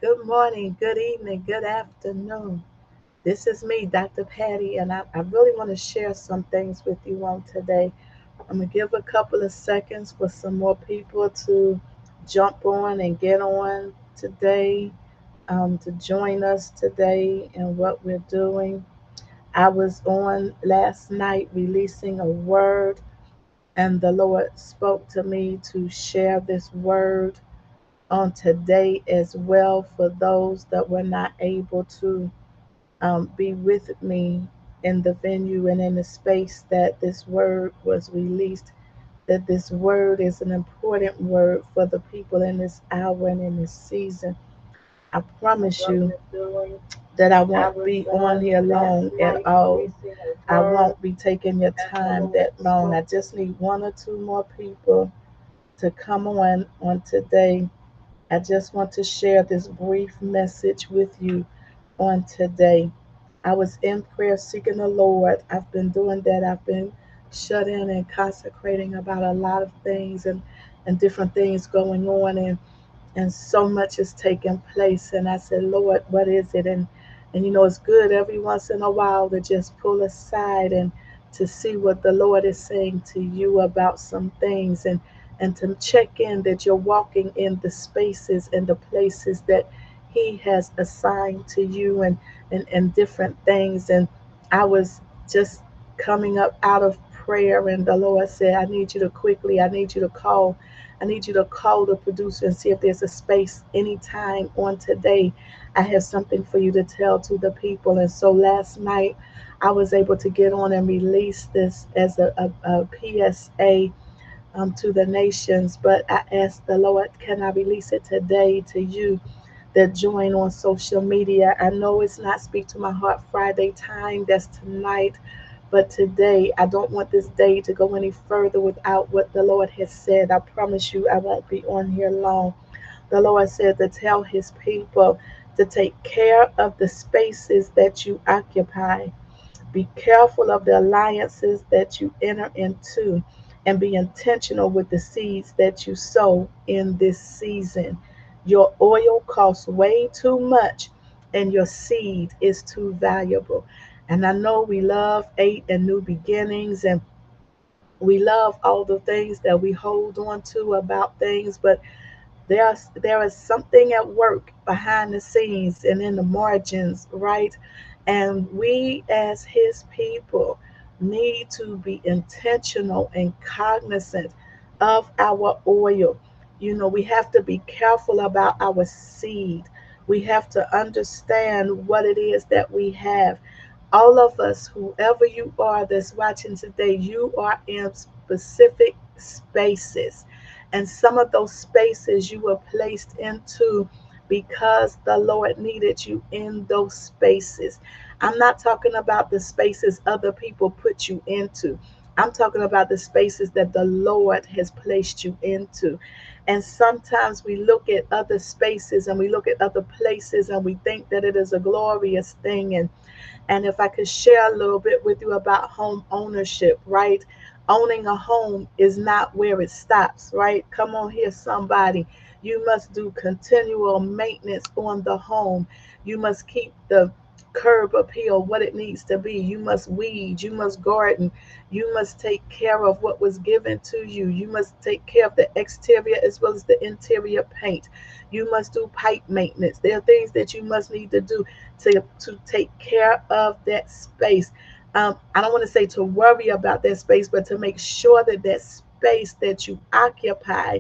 Good morning, good evening, good afternoon. This is me, Dr. Patty, and I really want to share some things with you on today. I'm going to give a couple of seconds for some more people to jump on and get on today, to join us today in what we're doing. I was on last night releasing a word, and the Lord spoke to me to share this word on today as well for those that were not able to be with me in the venue and in the space that this word was released. That this word is an important word for the people in this hour and in this season. I promise you that I won't be on here long at all. I won't be taking your time that long. I just need one or two more people to come on today. I just want to share this brief message with you on today. I was in prayer seeking the Lord. I've been doing that. I've been shut in and consecrating about a lot of things and different things going on and so much is taking place. And I said, Lord, what is it? And it's good every once in a while to just pull aside and to see what the Lord is saying to you about some things and to check in that you're walking in the spaces and the places that He has assigned to you and different things. And I was just coming up out of prayer, and the Lord said, I need you to call the producer and see if there's a space anytime on today. I have something for you to tell to the people. And so last night, I was able to get on and release this as a PSA to the nations. But I asked the Lord, can I release it today to you that join on social media? I know it's not Speak to My Heart Friday time, that's tonight. But today, I don't want this day to go any further without what the Lord has said. I promise you, I won't be on here long. The Lord said to tell His people to take care of the spaces that you occupy. Be careful of the alliances that you enter into, and be intentional with the seeds that you sow in this season. Your oil costs way too much, and your seed is too valuable. And I know we love eight and new beginnings, and we love all the things that we hold on to about things, but there is something at work behind the scenes and in the margins, right? And we as His people need to be intentional and cognizant of our oil. We have to be careful about our seed. We have to understand what it is that we have. All of us, whoever you are that's watching today, you are in specific spaces. And some of those spaces you were placed into because the Lord needed you in those spaces. I'm not talking about the spaces other people put you into. I'm talking about the spaces that the Lord has placed you into. And sometimes we look at other spaces and we look at other places and we think that it is a glorious thing. And if I could share a little bit with you about home ownership, right? Owning a home is not where it stops, right? Come on here, somebody. You must do continual maintenance on the home. You must keep the curb appeal what it needs to be. You must weed, you must garden, you must take care of what was given to you. You must take care of the exterior as well as the interior paint. You must do pipe maintenance. There are things that you must need to do to take care of that space. I don't want to say to worry about that space, but to make sure that that space that you occupy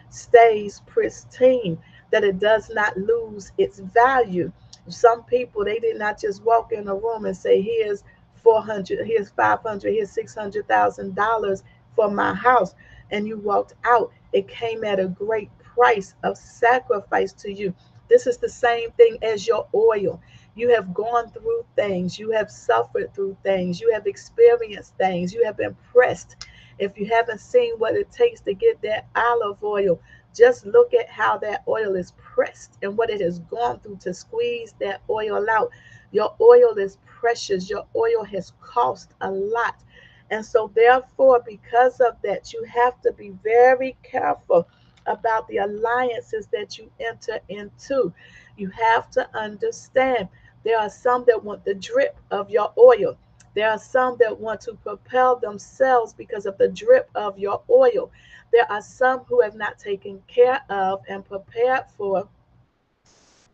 stays pristine, that it does not lose its value. Some people, they did not just walk in a room and say, here's 400, here's 500, here's $600,000 for my house. And you walked out. It came at a great price of sacrifice to you. This is the same thing as your oil. You have gone through things, you have suffered through things, you have experienced things, you have been pressed. If you haven't seen what it takes to get that olive oil, just look at how that oil is pressed and what it has gone through to squeeze that oil out. Your oil is precious, your oil has cost a lot. And so, therefore, because of that, you have to be very careful about the alliances that you enter into. You have to understand there are some that want the drip of your oil. There are some that want to propel themselves because of the drip of your oil. There are some who have not taken care of and prepared for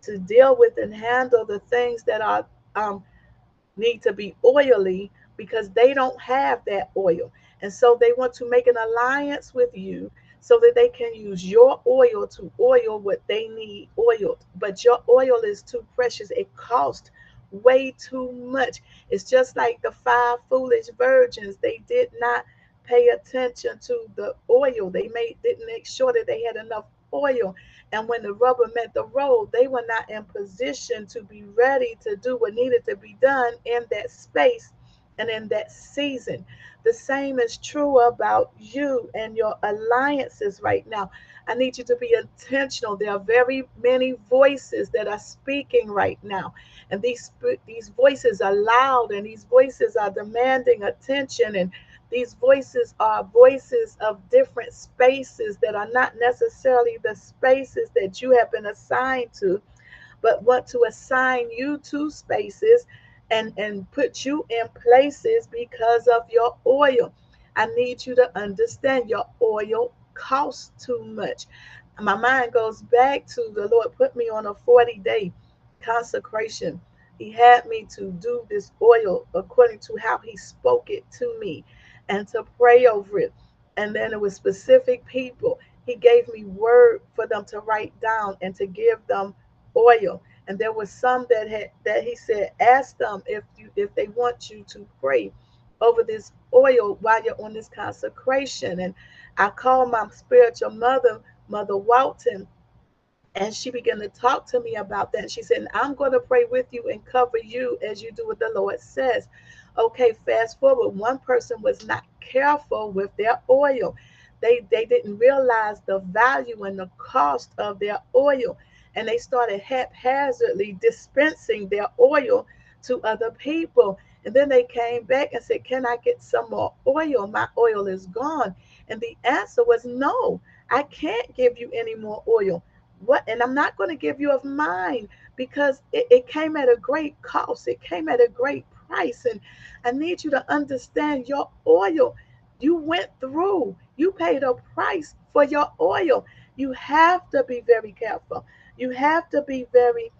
to deal with and handle the things that are um, need to be oily because they don't have that oil. And so they want to make an alliance with you so that they can use your oil to oil what they need oiled. But your oil is too precious. It costs way too much. It's just like the five foolish virgins. They did not pay attention to the oil. Didn't make sure that they had enough oil. And when the rubber met the road, they were not in position to be ready to do what needed to be done in that space and in that season. The same is true about you and your alliances right now. I need you to be intentional. There are very many voices that are speaking right now. And these voices are loud, and these voices are demanding attention, and these voices are voices of different spaces that are not necessarily the spaces that you have been assigned to, but want to assign you to spaces and put you in places because of your oil. I need you to understand your oil costs too much. My mind goes back to the Lord put me on a 40-day consecration. He had me to do this oil according to how he spoke it to me and to pray over it. And then it was specific people. He gave me word for them to write down and to give them oil. And there was some that he said, ask them if they want you to pray over this oil while you're on this consecration. And I called my spiritual mother, Mother Walton, and she began to talk to me about that. She said, I'm going to pray with you and cover you as you do what the Lord says. Okay, fast forward. One person was not careful with their oil. They didn't realize the value and the cost of their oil. And they started haphazardly dispensing their oil to other people. And then they came back and said, can I get some more oil? My oil is gone. And the answer was no, I can't give you any more oil. What? And I'm not going to give you of mine because it came at a great cost. It came at a great price. And I need you to understand your oil. You went through, you paid a price for your oil. You have to be very careful. You have to be very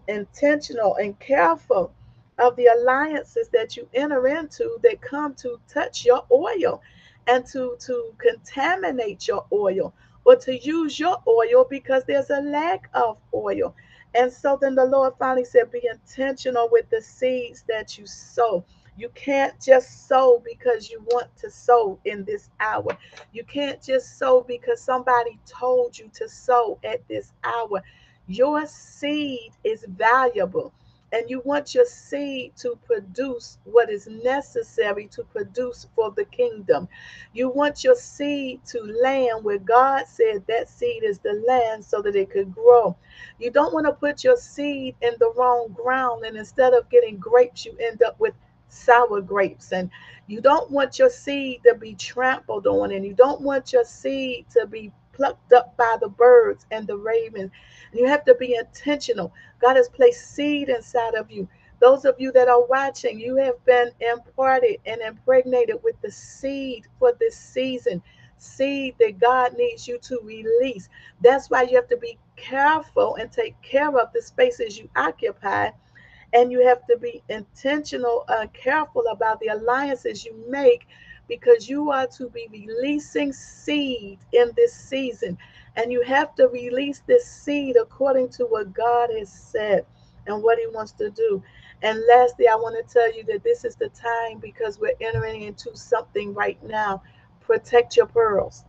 intentional and careful of the alliances that you enter into that come to touch your oil and to contaminate your oil or to use your oil because there's a lack of oil. And so then the Lord finally said, be intentional with the seeds that you sow. You can't just sow because you want to sow in this hour. You can't just sow because somebody told you to sow at this hour. Your seed is valuable, and you want your seed to produce what is necessary to produce for the kingdom. You want your seed to land where God said that seed is the land so that it could grow. You don't want to put your seed in the wrong ground, and instead of getting grapes, you end up with sour grapes. And you don't want your seed to be trampled on, and you don't want your seed to be plucked up by the birds and the ravens. And you have to be intentional. God has placed seed inside of you. Those of you that are watching, you have been imparted and impregnated with the seed for this season, seed that God needs you to release. That's why you have to be careful and take care of the spaces you occupy, and you have to be intentional and careful about the alliances you make because you are to be releasing seed in this season, and you have to release this seed according to what God has said and what he wants to do. And lastly, I want to tell you that this is the time because we're entering into something right now. Protect your pearls.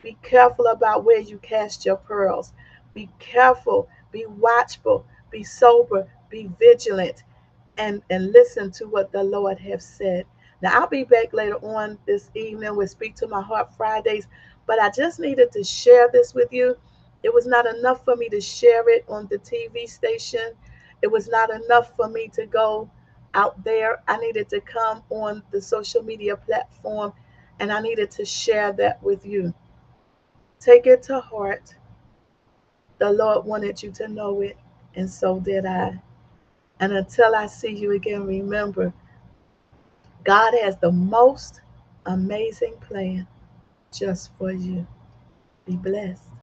Be careful about where you cast your pearls. Be careful, be watchful, be sober, be vigilant, and listen to what the Lord has said. Now I'll be back later on this evening with Speak to My Heart Fridays, but I just needed to share this with you. It was not enough for me to share it on the TV station. It was not enough for me to go out there. I needed to come on the social media platform and I needed to share that with you. Take it to heart. The Lord wanted you to know it, and so did I. And until I see you again, remember, God has the most amazing plan just for you. Be blessed.